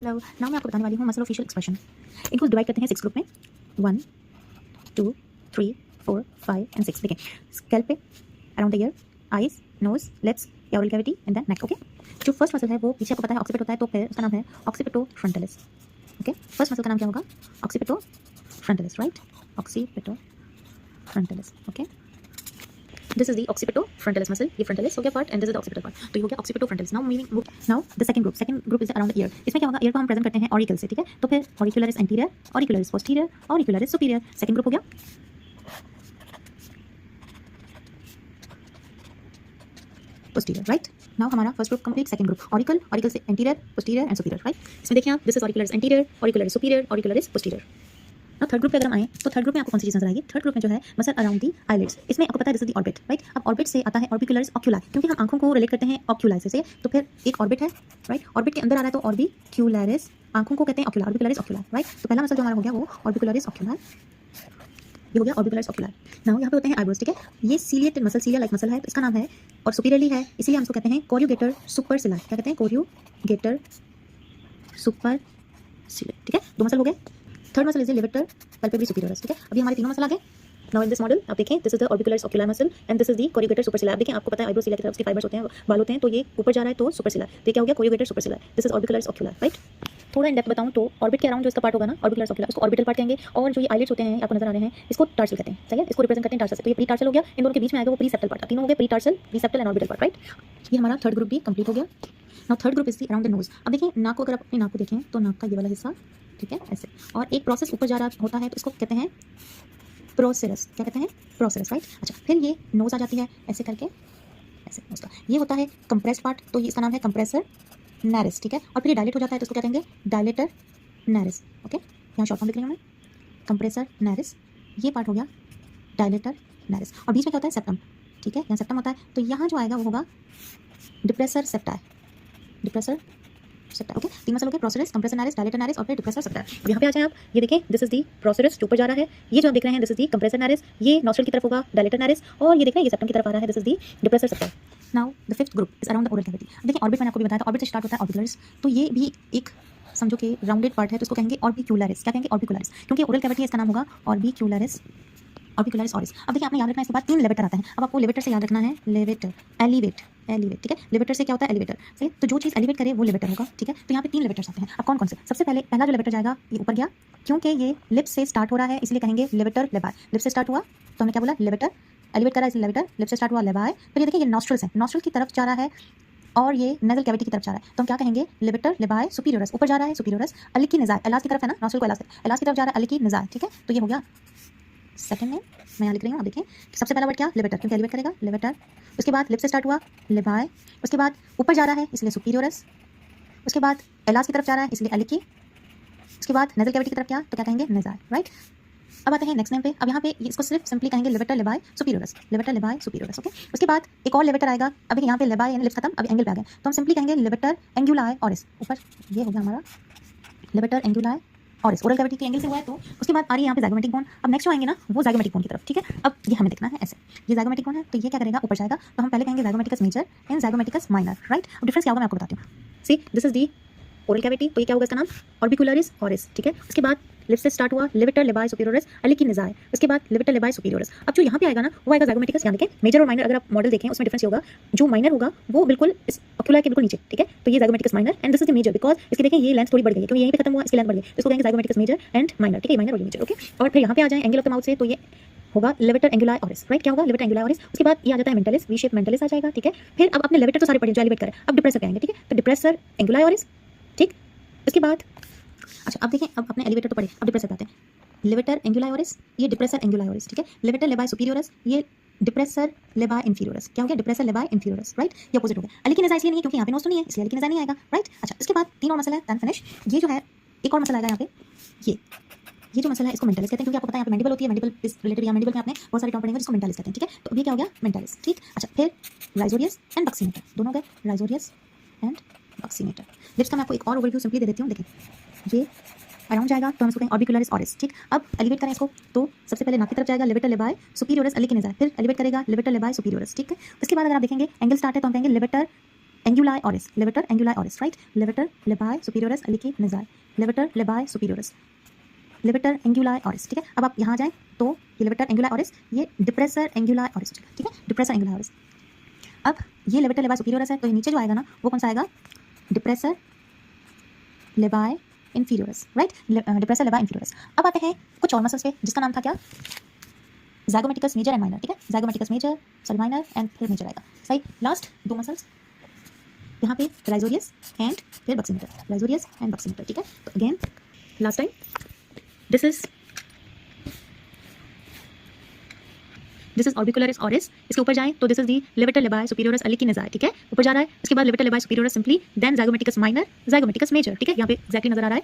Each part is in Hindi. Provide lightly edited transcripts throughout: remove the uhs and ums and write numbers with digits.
नाउ मैं आपको बताने वाली हूँ मसल ऑफ फेशियल एक्सप्रेशन। इनको डिवाइड करते हैं 6 ग्रुप में, 1 2 3 4 5 एंड 6। देखें, स्कैल्प पे, around the ear, eyes, nose, lips, oral cavity and then neck. Okay, जो फर्स्ट मसल है वो पीछे आपको पता है ऑक्सीपिट होता है, तो फिर उसका नाम है occipito frontalis. Okay, first muscle का नाम क्या होगा? Occipito frontalis, right? Occipito frontalis. Okay, this is the occipito frontalis muscle. ये फ्रंटलिस हो गया part and this is the occipital part, तो ये हो गया occipito frontalis. Now the second group is around the ear. इसमें क्या होगा? ईयर को हम प्रेजेंट करते हैं ऑरिकल से, ठीक है? तो फिर auricularis anterior, auricularis posterior, auricularis superior. Second group हो गया पोस्टीरियर, राइट? नाउ हमारा first group complete, second group auricle से anterior, posterior and superior, right? इसमें देखिए आप, this is auricularis anterior, auricularis superior, auricularis posterior. ना थर्ड ग्रुप पे अगर हम आए तो थर्ड ग्रुप में आपको कौन सी चीज नजर आएगी? थर्ड ग्रुप में जो है मसल अराउंड दी आईलिड्स। इसमें आपको पता है this is the orbit, right? अब ऑर्बिट से आता है ऑर्बिकुलरिस ऑक्यूलार, क्योंकि हम आंखों को रिलेट करते हैं ऑक्यूलार से, तो फिर एक ऑर्बिट है, राइट? ऑर्बिट के अंदर आ रहा है तो ऑर्बिक्यूलरिस, आंखों को कहते हैं ऑक्यूलर, ऑर्बिकुलरिस ऑक्यूलर, राइट? तो पहला मसल जो हमारा हो गया वो ऑर्बिकुलरिस ऑक्यूलर, ये हो गया ऑर्बिकुलरिस ऑक्यूलर। नाउ यहाँ पे होते हैं आईब्रोज, ठीक है? ये सीलिएटेड मसल, सीलिया लाइक मसल है, तो इसका नाम है, और सुपीरियरली है, इसीलिए हम इसको कहते हैं कोरियोगेटर सुपरसिलर। क्या कहते हैं? कोरियोगेटर सुपरसिलर, ठीक है? दो मसल हो गए। थर्ड मसल इज लिवेटर पल्पेब्री सुपीरियरस, ठीक है? अभी हमारे तीनों मसल आ गए। नाउ इन दिस मॉडल आप देखें, this is the orbicularis ocular muscle and this is the corrugator supercilii. आप देखें, आपको पता है आईब्रो सिला की तरफ से फाइबर्स होते हैं, बाल होते हैं, तो ये ऊपर जा रहा है तो सुपरसिलर, तो क्या हो गया? Corrugator supercilii. This is orbicularis ocular, right? थोड़ा इन डेप्थ बताऊं तो ऑर्बिट के अराउंड जो इसका पार्ट होगा ना, ऑर्बिकुलरिस ऑक्यूलर, इसको ऑर्बिटल पार्ट कहेंगे, और जो ये आईलिड्स होते हैं आपको नजर आ रहे हैं, इसको टार्सल कहते हैं, सही है? इसको रिप्रेजेंट करते हैं टार्सल से, तो ये प्री टार्सल हो गया। इन दोनों के बीच में आएगा वो प्री सेप्टल पार्ट। तीनों हो गए, pre tarsal, pre septal and orbital part, right? ये हमारा थर्ड ग्रुप भी कंप्लीट हो गया। Now third group is the around the nose. अब देखिए नाक को, अगर आप अपनी नाक को देखें तो नाक का ये वाला हिस्सा, ठीक है, ऐसे, और एक प्रोसेस ऊपर जा रहा होता है तो इसको कहते हैं प्रोसेरस। क्या कहते हैं? प्रोसेरस, राइट? अच्छा, फिर ये नोज आ जाती है ऐसे करके, ऐसे नोज का ये होता है कंप्रेस पार्ट, तो ये इसका नाम है कंप्रेसर नैरिस, ठीक है? और फिर ये डायलेट हो जाता है तो इसको क्या कहेंगे? डायलेटर नैरिस। ओके, यहाँ शॉर्ट फॉर्म लिख रही हूँ मैं, कंप्रेसर नैरिस, ये पार्ट हो गया डायलेटर नैरिस। और बीच में क्या होता है? सेप्टम, ठीक है? यहाँ सेप्टम होता है, तो यहाँ जो आएगा वो होगा डिप्रेसर सेप्टाई, डिप्रेसर सेप्टा। ओके, तीन मसल हो गए, प्रोसेरस, कंप्रेसर नैरिस, डायलेटर नैरिस और फिर डिप्रेसर सेप्टा। अब यहाँ पे आ जाए आप, ये देखें, दिस इज दी प्रोसेरस जो ऊपर जा रहा है, ये जो आप देख रहे हैं दिस इज दी कंप्रेसर नैरिस, ये नॉस्ट्रल की तरफ होगा डायलेटर नैरिस, और ये देख रहे हैं ये सेप्टम की तरफ आ रहा है, this is the depressor septa. Now the fifth group is around the oral cavity. देखिए ऑर्बिट मैंने आपको भी बताया था, ऑर्बिट से स्टार्ट होता है ऑर्बिकुलरिस, तो ये भी एक समझो कि राउंडेड पार्ट है, तो इसको कहेंगे ऑर्बिक्यूलरिस। क्या कहेंगे? ऑर्बिकुलरिस, क्योंकि ओरल कैविटी इसका नाम होगा ऑर्बिक्यूलरिस, ऑर्बिकुलरिस ऑरिस। अब देखिए आपने याद रखना है, इसके बाद 3 लेवेटर आते हैं। अब आपको लेवेटर से याद रखना है लेवेटर, एलिवेट, एलिवेट, ठीक है? लेवेटर से क्या होता है? एलिवेटर, सही? तो जो चीज़ एलिवेट करे वो लेवेटर होगा, ठीक है? तो यहाँ पे 3 लेवेटर्स आते हैं। अब कौन कौन से? सबसे पहले पहला जो लेवेटर जाएगा ये ऊपर गया, क्योंकि ये लिप्स से स्टार्ट हो रहा है इसलिए कहेंगे लेवेटर लेबाई। लिप्स से स्टार्ट हुआ तो हमने क्या बोला? लेवेटर, एलिवेट करा इसलिए लेवेटर, लिप्स से स्टार्ट हुआ लेबाई। फिर ये देखिए ये नॉस्ट्रल्स है, नॉस्ट्रल की तरफ जा रहा है और ये नेजल कैविटी की तरफ जा रहा है, तो हम क्या कहेंगे? लेवेटर लेबाई सुपीरियरस, ऊपर जा रहा है सुपीरियरस, अलिकी निजाय, एलास की तरफ है ना, नॉस्ट्रल को एलास की तरफ जा रहा है, अलिकी निजाय, ठीक है? तो ये हो गया सेकंड में, मैं यहाँ लिख रही हूँ, आप देखें सबसे पहला वर्ड क्या? लेवेटर, क्योंकि एलिवेट करेगा लेवेटर। उसके बाद लिप से स्टार्ट हुआ लेबाई, उसके बाद ऊपर जा रहा है इसलिए सुपीरियरस, उसके बाद एलास की तरफ जा रहा है इसलिए एलिकी, उसके बाद नेजल कैविटी की तरफ क्या? तो क्या कहेंगे? नेजाय, राइट? अब आते हैं नेक्स्ट नेम पे। अब यहाँ पे इसको सिर्फ सिंपली कहेंगे levator labii superioris, levator labii सुपीरियरस। Okay, उसके बाद एक और लेवेटर आएगा। अब यहाँ पे लेबाई यानी लिप्स खत्म, अब एंगल पे आ गए, तो हम सिंपली कहेंगे लेवेटर एंगुलाई ऑरिस। ऊपर ये हो गया हमारा levator anguli orris, oral cavity के एंगल से हुआ है, तो उसके बाद आ रही है यहाँ पे ज़ाइगोमेटिक बोन। अब नेक्स्ट जो आएंगे ना वो ज़ाइगोमेटिक बोन की तरफ, ठीक है? अब ये हमें देखना है ऐसे, ये ज़ाइगोमेटिक बोन है, तो ये क्या करेगा? ऊपर जाएगा, तो हम पहले कहेंगे zygomaticus major and zygomaticus minor, right? अब डिफरेंस क्या होगा मैं आपको बताती हूँ। See, this is the oral cavity, तो ये क्या होगा? इसका नाम ऑर्बिकुलरिस ऑरिस, ठीक है? उसके बाद लिप्स से स्टार्ट हुआ लेवेटर लेबाई सुपीरियरस, अलिकी निजाय, उसके बाद लेवेटर लेबाई सुपीरियरस। अब जो यहाँ पे आएगा ना वो आएगा ज़ाइगोमेटिकस। यहाँ देखें मेजर और माइनर, अगर आप मॉडल देखें उसमें डिफरेंस होगा, जो माइनर होगा वो बिल्कुल इस ऑक्यूलर के बिल्कुल नीचे, ठीक है? तो ये zygomaticus minor and this is the major, because इसकी देखें ये लेंथ थोड़ी बढ़ गई है, क्योंकि यहीं पे खत्म हुआ इसकी लेंथ बढ़ गई, तो इसको कहेंगे ज़ाइगोमेटिकस मेजर एंड माइनर, ठीक है? माइनर और ये मेजर, ओके? और फिर यहाँ पे आ जाए एंगल ऑफ द माउथ से, तो ये होगा लेवेटर एंगुलाई ऑरिस, राइट? क्या होगा? Levator anguli orris. उसके बाद ये आ जाता है मेंटलिस, वी शेप मेंटलिस आ जाएगा, ठीक है? फिर अब अपने लेवेटर तो सारे पढ़े जो एलिवेट करे, अब डिप्रेसर कहेंगे, ठीक है? तो डिप्रेसर एंगुलाई ऑरिस, ठीक? उसके बाद अच्छा अब देखें, अब अपने एलिवेटर तो पढ़े, अब डिप्रेसर पे आते हैं। लेवेटर एंगुलाई ऑरिस, ये डिप्रेसर एंगुलाई ऑरिस, ठीक है? लेवेटर लेबाई सुपीरियरस, ये डिप्रेसर लेबाई इंफीरियरस। क्या हो गया? Depressor labii inferioris, right? ये अपोजिट हो गया। अलिकी निजाय इसलिए नहीं है क्योंकि यहाँ पे नोज तो नहीं है, इसलिए अलिकी निजाय नहीं आएगा, राइट? अच्छा, इसके बाद 3 और मसल है, देन फिनिश। ये जो है एक और मसल आएगा यहाँ पे, ये जो मसल है इसको मेंटलिस कहते हैं, क्योंकि आपको पता है यहाँ पे मैंडिबल होती है, मैंडिबल इज रिलेटेड, या मैंडिबल में आपने बहुत सारे टर्म पढ़ेंगे जिसको मेंटलिस कहते हैं, ठीक है? तो ये क्या हो गया? मेंटलिस, ठीक? अच्छा, फिर राइजोरियस एंड बक्सीनेटर, दोनों हो गए राइजोरियस एंड बक्सीनेटर। लिप्स का मैं आपको एक और ओवरव्यू सिंपली दे देती हूँ। देखें ये अराउंड जाएगा तो हम इसको कहेंगे ऑर्बिकुलरिस ऑरिस, ठीक? अब एलिवेट करें इसको, तो सबसे पहले नाक की तरफ जाएगा लेवेटर लेबाई सुपीरियरस, अलिकी निजाय, फिर एलिवेट करेगा लेवेटर लेबाई सुपीरियरस, ठीक है? उसके बाद अगर आप देखेंगे एंगल स्टार्ट है तो हम कहेंगे levator anguli oris, levator anguli oris, right, levator labii superioris alaeque nasi, levator labii superioris, levator anguli oris, ठीक है। अब आप यहाँ जाएं तो ये लेवेटर एंगुलाई ऑरिस, ये डिप्रेसर एंगुलाई ऑरिस, ठीक है, डिप्रेसर एंगुलाई ऑरिस। अब ये लेवेटर लेबाई सुपीरियरस है, तो ये नीचे जो आएगा ना वो कौन सा आएगा, depressor labii inferioris, right, depressor labii इंफीरियरस। अब आते हैं कुछ और मसल्स पे जिसका नाम था क्या, ज़ाइगोमेटिकस मेजर एंड माइनर, ठीक है, ज़ाइगोमेटिकस मेजर, सॉरी माइनर एंड फिर मेजर आएगा, सही। लास्ट दो मसल्स यहाँ पे राइजोरियस एंड फिर बक्सीमीटर, राइजोरियस एंड बक्सीमीटर, ठीक है। तो again last time this is orbicularis oris, इसके ऊपर जाएं तो this is the levator labii superioris alaeque nasi, ठीक है, ऊपर जा रहा है, उसके बाद levator labii superioris simply, then zygomaticus minor, zygomaticus major, ठीक है, यहाँ पे एक्जैक्टली नजर आ रहा है।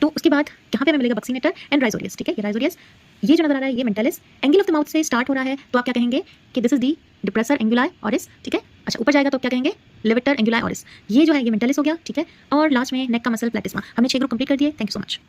तो उसके बाद यहाँ पे हमें मिलेगा बक्सीमीटर एंड राइजोरियस, ठीक है, ये राइजोरियस, ये जो नजर आ रहा है ये mentalis, angle of the mouth से स्टार्ट हो रहा है, तो आप क्या कहेंगे कि this is the depressor anguli oris, ठीक है। अच्छा ऊपर जाएगा तो क्या कहेंगे, लेवेटर एंगुलाई ऑरिस, ये जो है ये मेंटालिस हो गया, ठीक है। और लास्ट में नेक का मसल प्लेटिस्मा। हमने 6 ग्रुप कंप्लीट कर दिए। Thank you so much.